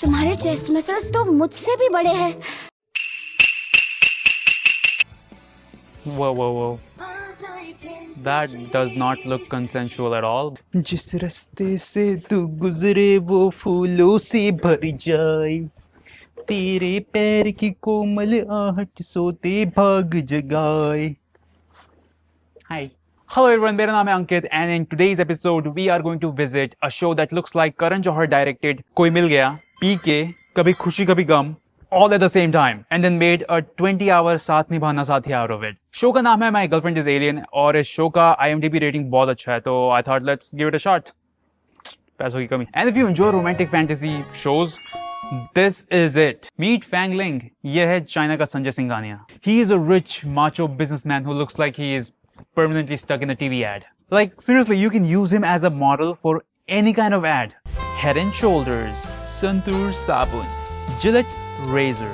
तुम्हारे chest muscles तो मुझसे भी बड़े हैं। Whoa. That does not look consensual at all. जिस रास्ते से तू गुजरे वो फूलों से भर जाए, तेरे पैर की कोमल आहट सोते भाग जगाए. Hi. Hello everyone, मेरा नाम है अंकित and in today's episode we are going to visit a show that looks like Karan Johar directed कोई मिल गया, PK, कभी खुशी कभी गम, all at the same time and then made a 20-hour साथ निभाना साथी out of it. शो का नाम है My Girlfriend is Alien और इस शो का IMDb रेटिंग बहुत अच्छा है, तो I thought let's give it a shot. पैसों की कमी. And if you enjoy romantic fantasy shows, this is it. Meet Fang Ling. ये है चाइना का Sanjay Singhania. He is a rich macho businessman who looks like he is permanently stuck in a TV ad. Like seriously, you can use him as a model for any kind of ad. Head and Shoulders, Santur Sabun, Gillette Razor,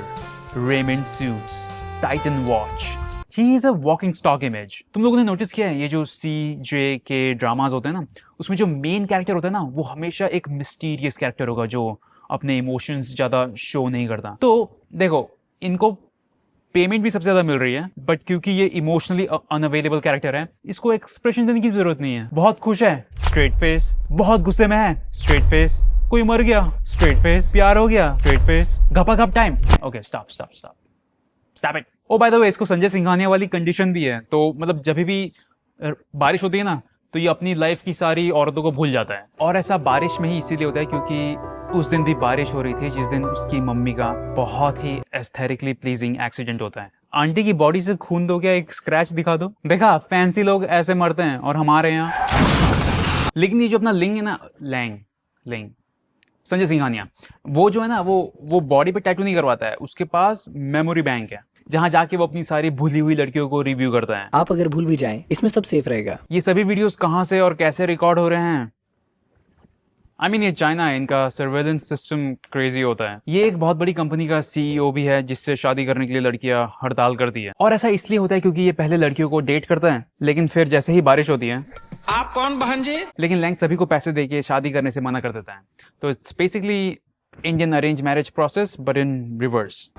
Raymond Suits, Titan Watch. He is a walking stock image. तुम लोगों ने notice किया है ये जो CJ के dramas होते हैं ना, उसमें जो मेन कैरेक्टर होता है ना, वो हमेशा एक मिस्टीरियस कैरेक्टर होगा जो अपने इमोशंस ज्यादा शो नहीं करता. तो देखो, इनको पेमेंट भी सबसे ज्यादा मिल रही है, बट क्योंकि ये इमोशनली अनअवेलेबल कैरेक्टर है, इसको एक्सप्रेशन देने की जरूरत नहीं है. बहुत खुश है, स्ट्रेट फेस. बहुत गुस्से में है, स्ट्रेट फेस. कोई मर गया, स्ट्रेट फेस. प्यार हो गया, स्ट्रेट फेस. घपा time. Okay, stop it. Oh by the way, इसको संजय सिंघानिया वाली कंडीशन भी है. तो मतलब जब भी बारिश होती है ना, तो ये अपनी लाइफ की सारी औरतों को भूल जाता है. और ऐसा बारिश में ही इसीलिए होता है क्योंकि उस दिन भी बारिश हो रही थी जिस दिन उसकी मम्मी का बहुत ही एस्थेटिकली प्लीजिंग एक्सीडेंट होता है. आंटी की बॉडी से खून दो क्या, एक स्क्रैच दिखा दो. देखा, फैंसी लोग ऐसे मरते हैं और हमारे यहाँ. लेकिन ये जो अपना लिंग है ना, लिंग संजय सिंघानिया, वो जो है ना, वो बॉडी पे टैटू नहीं करवाता है. उसके पास मेमोरी बैंक है जहां जाके वो अपनी सारी भूली हुई लड़कियों को रिव्यू करता है. आप अगर भूल भी जाएं, इसमें सब सेफ रहेगा. ये सभी वीडियोस कहां से और कैसे रिकॉर्ड हो रहे हैं? ये चाइना है, इनका सर्वेलेंस सिस्टम क्रेजी होता है. ये एक बहुत बड़ी कंपनी का CEO भी है जिससे शादी करने के लिए लड़कियां हड़ताल करती है. और ऐसा इसलिए होता है क्योंकि ये पहले लड़कियों को डेट करता है, लेकिन फिर जैसे ही बारिश होती है, आप कौन बहन जी? लेकिन लैंग सभी को पैसे देके शादी करने से मना कर देता है. तो it's basically Indian arrange marriage process but in reverse.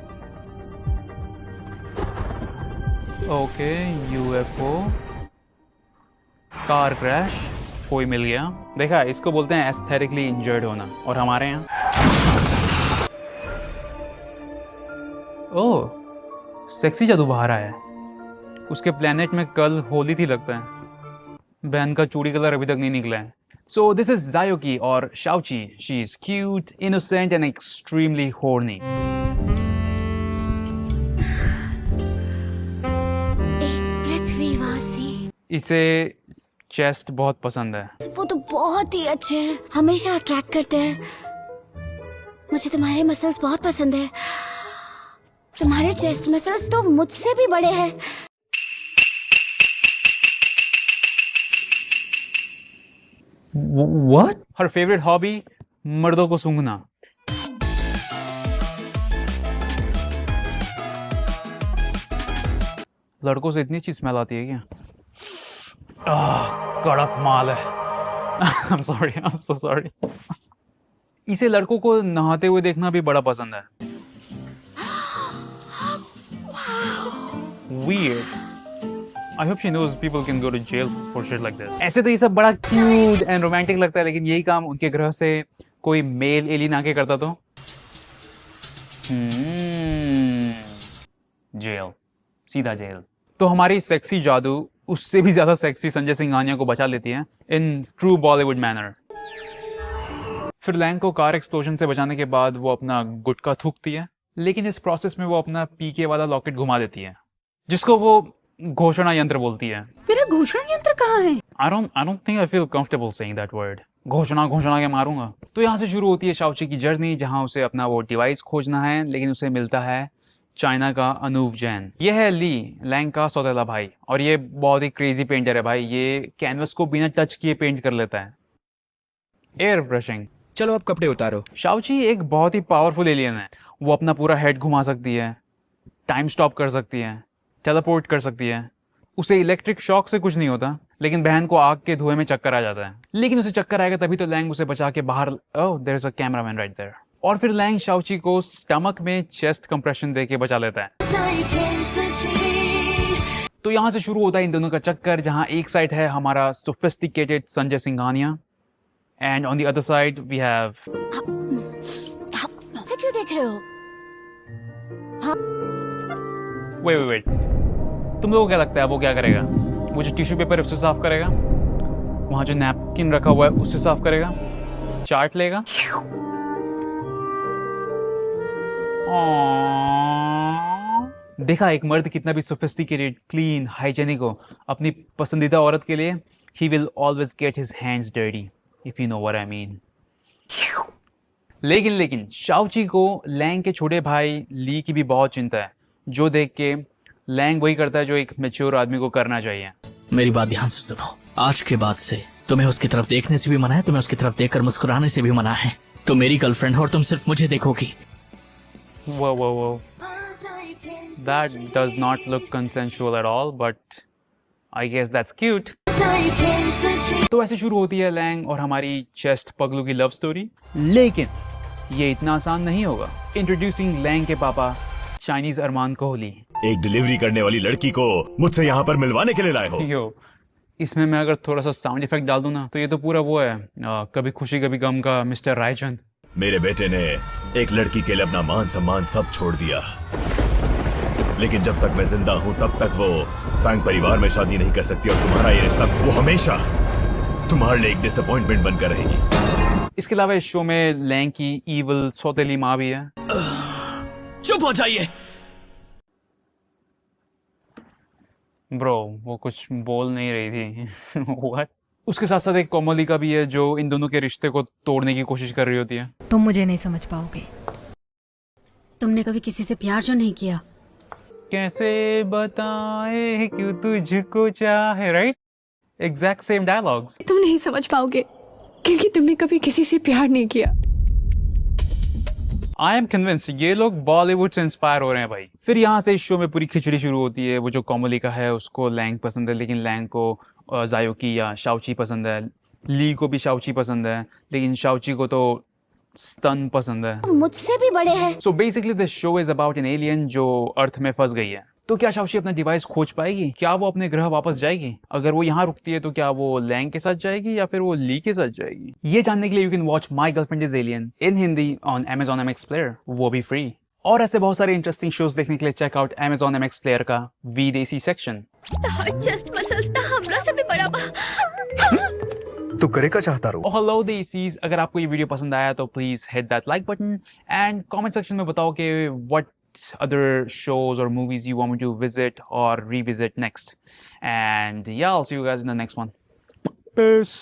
Okay, UFO, car crash, कोई मिल गया. देखा, इसको बोलते हैं एस्थेटिकली इंजर्ड होना. और हमारे यहाँ ओह, सेक्सी जादू बाहर आया है. उसके प्लेनेट में कल होली थी लगता है. बहन का चूड़ी कलर अभी तक नहीं निकला है. सो दिस इज जायोकी और शाओची. She is cute, innocent and extremely horny. इसे चेस्ट बहुत पसंद है. वो तो बहुत ही अच्छे हैं, हमेशा अट्रैक्ट करते हैं. मुझे तुम्हारे मसल्स बहुत पसंद है. तुम्हारे चेस्ट मसल्स तो मुझसे भी बड़े हैं. What? Her favorite hobby? मर्दों को सूंघना. लड़कों से इतनी चीज स्मेल आती है क्या? कड़क माल है. I'm so sorry. इसे लड़कों को नहाते हुए देखना भी बड़ा पसंद है. Weird. I hope she knows people can go to jail for shit like this. ऐसे तो ये सब बड़ा क्यूट एंड रोमांटिक लगता है, लेकिन यही काम उनके ग्रह से कोई मेल एलियन आके करता तो जेल, सीधा जेल. तो हमारी सेक्सी जादू उससे भी ज्यादा सेक्सी संजय सिंघानिया को बचा लेती है इन ट्रू बॉलीवुड मैनर. फिर लैंग को कार एक्सप्लोजन से बचाने के बाद वो अपना गुटखा थूकती है, लेकिन इस प्रोसेस में वो अपना PK वाला लॉकेट घुमा देती है, जिसको वो घोषणा यंत्र बोलती है. मेरा घोषणा यंत्र कहाँ है? I don't think I feel comfortable saying that word. घोषणा के मारूंगा. तो यहाँ से शुरू होती है शाओची की जर्नी, जहाँ उसे अपना वो डिवाइस खोजना है, लेकिन उसे मिलता है चाइना का अनूप जैन. ये है ली, लैंग का सौतेला भाई, और ये बहुत ही क्रेजी पेंटर है भाई. ये कैनवस को बिना टच किए पेंट कर लेता है. Air brushing. चलो अब कपड़े उतारो. शाओची एक बहुत ही पावरफुल एलियन है. वो अपना पूरा हेड घुमा सकती है, टाइम स्टॉप कर सकती है, टेलीपोर्ट कर सकती है. उसे इलेक्ट्रिक शॉक से कुछ नहीं होता, लेकिन बहन को आग के धुएं में चक्कर आ जाता है. लेकिन उसे चक्कर आएगा तभी तो लैंग उसे बचा के बाहर. Oh, there is a cameraman right there. और फिर लैंग शाओची को स्टमक में चेस्ट कंप्रेशन देके बचा लेता है। तो यहाँ से शुरू होता है इन दोनों का चक्कर, जहाँ एक साइड है हमारा sophisticated Sanjay Singhania and on the other side we have. ऐसे क्यों देख रहे हो? वेट, तुम लोगों को क्या लगता है वो क्या करेगा? वो जो टिश्यू पेपर है उससे साफ करेगा, वहां जो नैपकिन रखा हुआ है उससे साफ करेगा, चाट लेगा? देखा एक मर्द कितना भी सोफिस्टिकेटेड, क्लीन, हाइजेनिक हो, अपनी पसंदीदा औरत के लिए he will always get his hands dirty, if you know what I mean. लेकिन शाओची को लैंग के छोटे भाई ली की भी बहुत चिंता है, जो देख के लैंग वही करता है जो एक मैच्योर आदमी को करना चाहिए। मेरी बात ध्यान से सुनो, आज के बाद से तुम्हें उसकी तरफ देखने से भी मना है, तुम्हें उसकी तरफ देखकर मुस्कुराने से भी मना है। तो मेरी गर्लफ्रेंड हो और तुम सिर्फ मुझे देखोगी। Whoa. That does not look consensual at all, but I guess that's cute. तो ऐसे शुरू होती है लैंग और हमारी चेस्ट पगलू की लव स्टोरी। लेकिन ये इतना आसान नहीं होगा। इंट्रोड्यूसिंग लैंग के पापा चाइनीज अरमान कोहली। एक डिलीवरी करने वाली लड़की को मुझसे यहाँ पर मिलवाने के लिए लाए हो? यो, इसमें मैं अगर थोड़ा सा साउंड इफेक्ट डाल दूं ना तो ये तो पूरा वो है कभी खुशी कभी गम का मिस्टर रायचंद। मेरे बेटे ने एक लड़की के लिए अपना मान सम्मान सब छोड़ दिया, लेकिन जब तक मैं जिंदा हूँ तब तक वो फैंग परिवार में शादी नहीं कर सकती और तुम्हारा ये रिश्ता वो हमेशा तुम्हारे लिए एक डिसअपॉइंटमेंट बनकर रहेगी। इसके अलावा इस शो में लैंग की ईविल सौतेली माँ भी है। चुप हो जाइए। ब्रो वो कुछ बोल नहीं रही थी। What? उसके साथ साथ एक कोमलिका भी है जो इन दोनों के रिश्ते को तोड़ने की कोशिश कर रही होती है। तुम मुझे नहीं समझ पाओगे। तुमने कभी किसी से प्यार जो नहीं किया? कैसे बताए क्यों तुझको चाहे, राइट? Exact same dialogues. तुम नहीं समझ पाओगे क्योंकि तुमने कभी किसी से प्यार नहीं किया। आई एम कन्विंस्ड ये लोग बॉलीवुड से इंस्पायर हो रहे हैं भाई। फिर यहाँ से इस शो में पूरी खिचड़ी शुरू होती है। वो जो कोमलिका है उसको लैंग पसंद है, लेकिन लैंग को जायोकी या शाओची पसंद है। ली को भी शाओची पसंद है, लेकिन शाओची को तो स्तन पसंद है। मुझसे भी बड़े हैं। So basically this show is about an alien जो अर्थ में फंस गई है। तो क्या शाओची अपना डिवाइस खोज पाएगी? क्या वो अपने ग्रह वापस जाएगी? अगर वो यहाँ रुकती है तो क्या वो लैंग के साथ जाएगी या फिर वो ली के साथ जाएगी? ये जानने के लिए you can watch my girlfriend is alien in Hindi on Amazon MX player, वो भी फ्री। और ऐसे बहुत सारे इंटरेस्टिंग शोज देखने के लिए check out Amazon MX player का विदेशी सेक्शन। चेस्ट मसल्स था हमरा से भी बड़ा बा। तू करे का चाहता रो? हेलो देसीज, अगर आपको ये वीडियो पसंद आया तो please hit that like button and comment section में बताओ कि what other shows or movies you want me to visit or revisit next. And yeah, I'll see you guys in the next one. Peace.